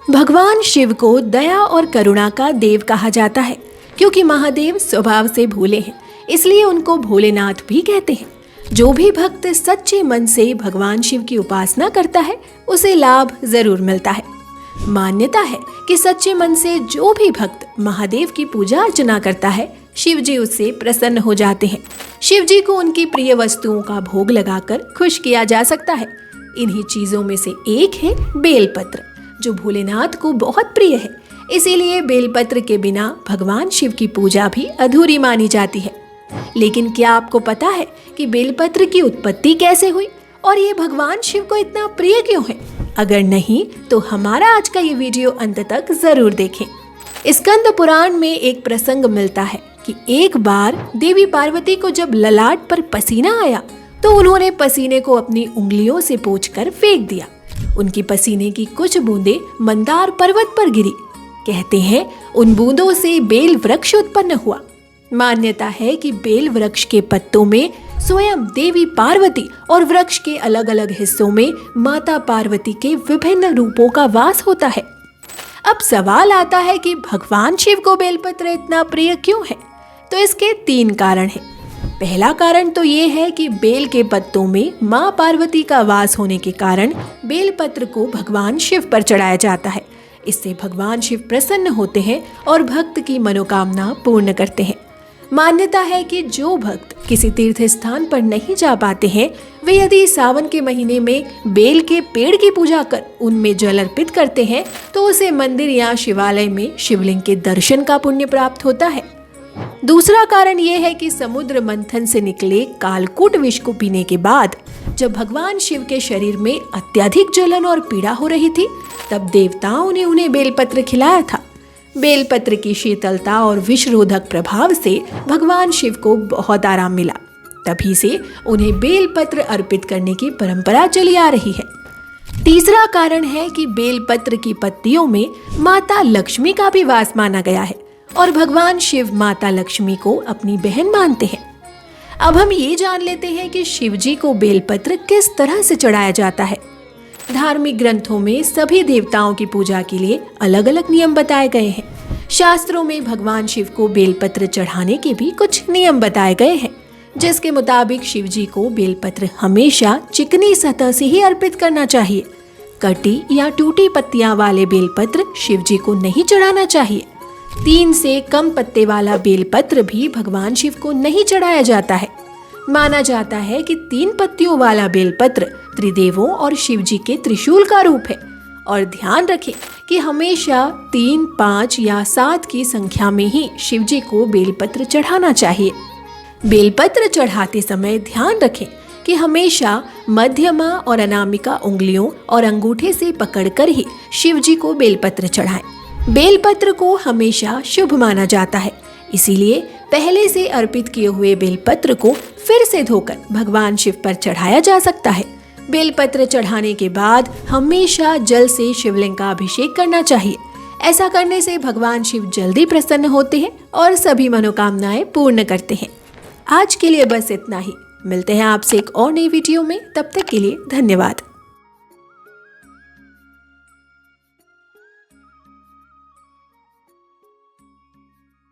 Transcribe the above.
भगवान शिव को दया और करुणा का देव कहा जाता है क्योंकि महादेव स्वभाव से भोले हैं, इसलिए उनको भोलेनाथ भी कहते हैं। जो भी भक्त सच्चे मन से भगवान शिव की उपासना करता है उसे लाभ जरूर मिलता है। मान्यता है कि सच्चे मन से जो भी भक्त महादेव की पूजा अर्चना करता है शिव जी उससे प्रसन्न हो जाते हैं। शिव जी को उनकी प्रिय वस्तुओं का भोग लगाकर खुश किया जा सकता है। इन्हीं चीजों में से एक है बेलपत्र, जो भोलेनाथ को बहुत प्रिय है। इसीलिए बेलपत्र के बिना भगवान शिव की पूजा भी अधूरी मानी जाती है। लेकिन क्या आपको पता है कि बेलपत्र की उत्पत्ति कैसे हुई और ये भगवान शिव को इतना प्रिय क्यों है? अगर नहीं तो हमारा आज का ये वीडियो अंत तक जरूर देखें। स्कंद पुराण में एक प्रसंग मिलता है कि एक बार देवी पार्वती को जब ललाट पर पसीना आया तो उन्होंने पसीने को अपनी उंगलियों से पोंछकर फेंक दिया। उनकी पसीने की कुछ बूंदें मंदार पर्वत पर गिरी। कहते हैं उन बूंदों से बेल वृक्ष उत्पन्न हुआ। मान्यता है कि बेल वृक्ष के पत्तों में स्वयं देवी पार्वती और वृक्ष के अलग अलग हिस्सों में माता पार्वती के विभिन्न रूपों का वास होता है। अब सवाल आता है कि भगवान शिव को बेलपत्र इतना प्रिय क्यों है? तो इसके 3 कारण हैं। पहला कारण तो ये है कि बेल के पत्तों में माँ पार्वती का वास होने के कारण बेलपत्र को भगवान शिव पर चढ़ाया जाता है। इससे भगवान शिव प्रसन्न होते हैं और भक्त की मनोकामना पूर्ण करते हैं। मान्यता है कि जो भक्त किसी तीर्थ स्थान पर नहीं जा पाते हैं वे यदि सावन के महीने में बेल के पेड़ की पूजा कर उनमें जल अर्पित करते हैं तो उसे मंदिर या शिवालय में शिवलिंग के दर्शन का पुण्य प्राप्त होता है। दूसरा कारण यह है कि समुद्र मंथन से निकले कालकूट विष को पीने के बाद जब भगवान शिव के शरीर में अत्यधिक जलन और पीड़ा हो रही थी तब देवताओं ने उन्हें बेलपत्र खिलाया था। बेलपत्र की शीतलता और विषरोधक प्रभाव से भगवान शिव को बहुत आराम मिला। तभी से उन्हें बेलपत्र अर्पित करने की परंपरा चली आ रही है। तीसरा कारण है कि बेलपत्र की पत्तियों में माता लक्ष्मी का भी वास माना गया है और भगवान शिव माता लक्ष्मी को अपनी बहन मानते हैं। अब हम ये जान लेते हैं कि शिव जी को बेलपत्र किस तरह से चढ़ाया जाता है। धार्मिक ग्रंथों में सभी देवताओं की पूजा के लिए अलग अलग नियम बताए गए हैं। शास्त्रों में भगवान शिव को बेलपत्र चढ़ाने के भी कुछ नियम बताए गए हैं, जिसके मुताबिक शिव जी को बेलपत्र हमेशा चिकनी सतह से ही अर्पित करना चाहिए। कटी या टूटी पत्तियां वाले बेलपत्र शिव जी को नहीं चढ़ाना चाहिए। 3 से कम पत्ते वाला बेलपत्र भी भगवान शिव को नहीं चढ़ाया जाता है। माना जाता है कि 3 पत्तियों वाला बेलपत्र त्रिदेवों और शिव जी के त्रिशूल का रूप है। और ध्यान रखें कि हमेशा 3, 5 या 7 की संख्या में ही शिव जी को बेलपत्र चढ़ाना चाहिए। बेलपत्र चढ़ाते समय ध्यान रखें कि हमेशा मध्यमा और अनामिका उंगलियों और अंगूठे से पकड़कर ही शिव जी को बेलपत्र चढ़ाएं। बेलपत्र को हमेशा शुभ माना जाता है, इसीलिए पहले से अर्पित किए हुए बेलपत्र को फिर से धोकर भगवान शिव पर चढ़ाया जा सकता है। बेलपत्र चढ़ाने के बाद हमेशा जल से शिवलिंग का अभिषेक करना चाहिए। ऐसा करने से भगवान शिव जल्दी प्रसन्न होते हैं और सभी मनोकामनाएं पूर्ण करते हैं। आज के लिए बस इतना ही। मिलते हैं आपसे एक और नई वीडियो में, तब तक के लिए धन्यवाद।